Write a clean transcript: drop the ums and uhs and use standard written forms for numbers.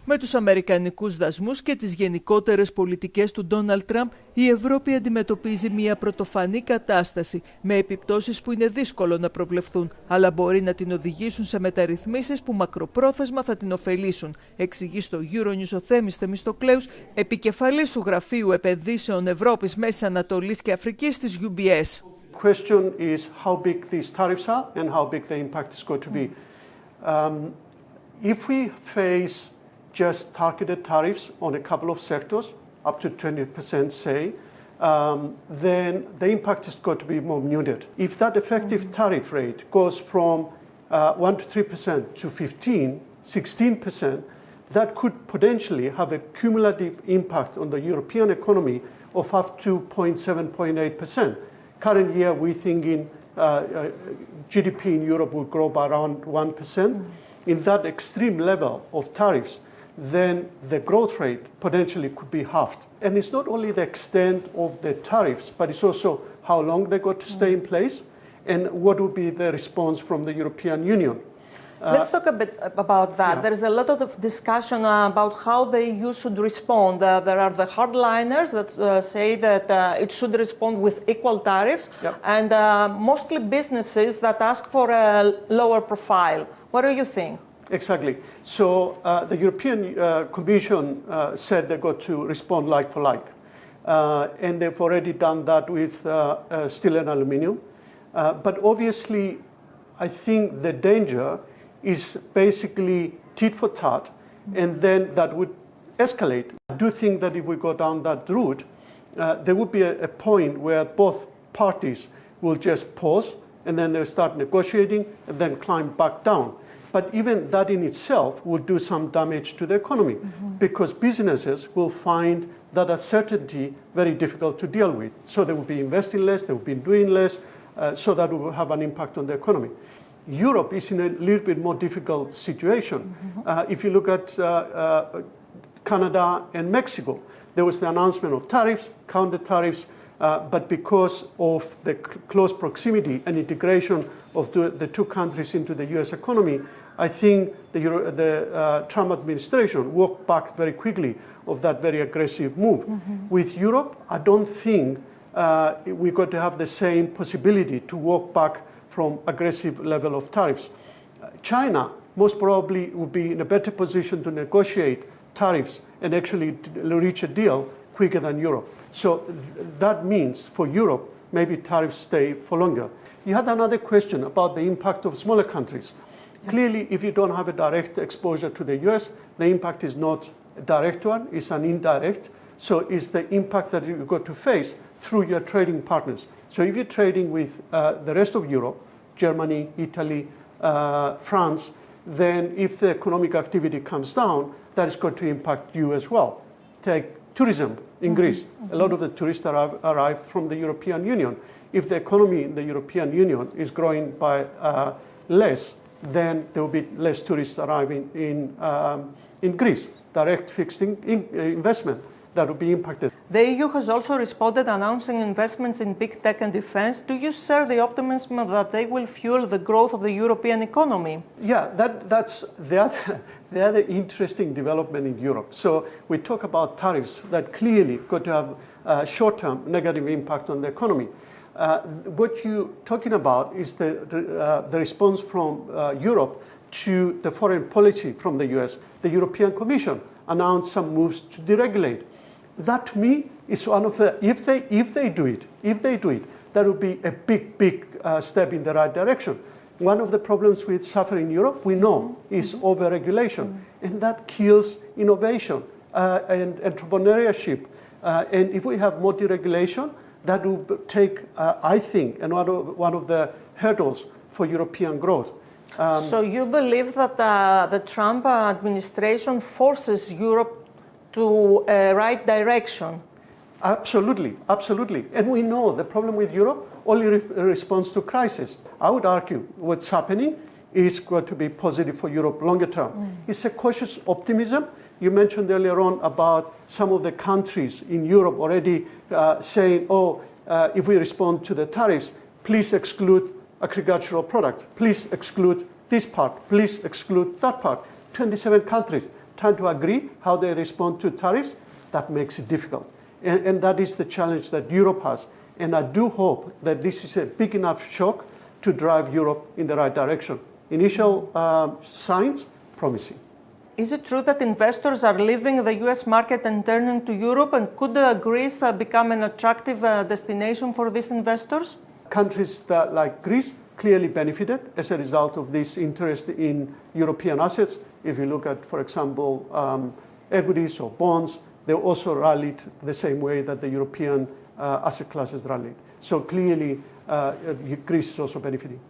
Με τους αμερικανικούς δασμούς και τις γενικότερες πολιτικές του Ντόναλντ Τραμπ, η Ευρώπη αντιμετωπίζει μια πρωτοφανή κατάσταση με επιπτώσεις που είναι δύσκολο να προβλεφθούν, αλλά μπορεί να την οδηγήσουν σε μεταρρυθμίσεις που μακροπρόθεσμα θα την ωφελήσουν, εξηγεί στο euronews ο Θέμης Θεμιστοκλέους, επικεφαλής του Γραφείου Επενδύσεων Ευρώπης, Μέσης Ανατολής και Αφρικής της UBS. The question is how big these tariffs are and how big the impact is going to be. If we face just targeted tariffs on a couple of sectors, up to 20% say, then the impact is going to be more muted. If that effective tariff rate goes from 1 to 3% to 15, 16%, that could potentially have a cumulative impact on the European economy of up to 0.7, 0.8%. Current year, we're thinking GDP in Europe will grow by around 1%. In that extreme level of tariffs, then the growth rate potentially could be halved. And it's not only the extent of the tariffs, but it's also how long they're going to stay in place and what will be the response from the European Union. Let's talk a bit about that. Yeah. There is a lot of discussion about how the EU should respond. There are the hardliners that say that it should respond with equal tariffs, Yeah. and mostly businesses that ask for a lower profile. What do you think? Exactly. So the European Commission said they're going to respond like for like. And they've already done that with steel and aluminium. But obviously, I think the danger is basically tit for tat, and then that would escalate. I do think that if we go down that route, there would be a point where both parties will just pause, and then they'll start negotiating, and then climb back down. But even that in itself will do some damage to the economy, because businesses will find that uncertainty very difficult to deal with. So they will be investing less, they will be doing less, so that will have an impact on the economy. Europe is in a little bit more difficult situation. If you look at Canada and Mexico, there was the announcement of tariffs, counter tariffs, but because of the close proximity and integration of the two countries into the US economy, I think the Trump administration walked back very quickly of that very aggressive move. With Europe, I don't think we're going to have the same possibility to walk back from aggressive level of tariffs. China most probably will be in a better position to negotiate tariffs and actually reach a deal quicker than Europe. So that means for Europe, maybe tariffs stay for longer. You had another question about the impact of smaller countries. Clearly, if you don't have a direct exposure to the US, the impact is not a direct one, it's an indirect. So it's the impact that you're going to face through your trading partners. So if you're trading with the rest of Europe, Germany, Italy, France, then if the economic activity comes down, that is going to impact you as well. Take tourism in Greece. A lot of the tourists arrive from the European Union. If the economy in the European Union is growing by less, then there will be less tourists arriving in Greece. Direct fixed investment that will be impacted. The EU has also responded announcing investments in big tech and defense. Do you share the optimism that they will fuel the growth of the European economy? Yeah, that's the other interesting development in Europe. So we talk about tariffs that clearly going to have a short-term negative impact on the economy. What you're talking about is the response from Europe to the foreign policy from the US. The European Commission announced some moves to deregulate. That to me is one of the, if they do it, that would be a big step in the right direction. One of the problems we suffer in Europe, we know, is over-regulation, and that kills innovation and entrepreneurship. And if we have more deregulation, that will take, I think, and one of the hurdles for European growth. So you believe that the Trump administration forces Europe to a right direction? Absolutely, absolutely. And we know the problem with Europe only responds to crisis. I would argue what's happening is going to be positive for Europe longer term. It's a cautious optimism. You mentioned earlier on about some of the countries in Europe already saying, if we respond to the tariffs, please exclude agricultural products, please exclude this part, please exclude that part. 27 countries. trying to agree how they respond to tariffs, that makes it difficult. And that is the challenge that Europe has. And I do hope that this is a big enough shock to drive Europe in the right direction. Initial signs, promising. Is it true that investors are leaving the US market and turning to Europe? And could Greece become an attractive destination for these investors? Countries that, like Greece, clearly benefited as a result of this interest in European assets. If you look at, for example, equities or bonds, they also rallied the same way that the European asset classes rallied. So clearly, Greece is also benefiting.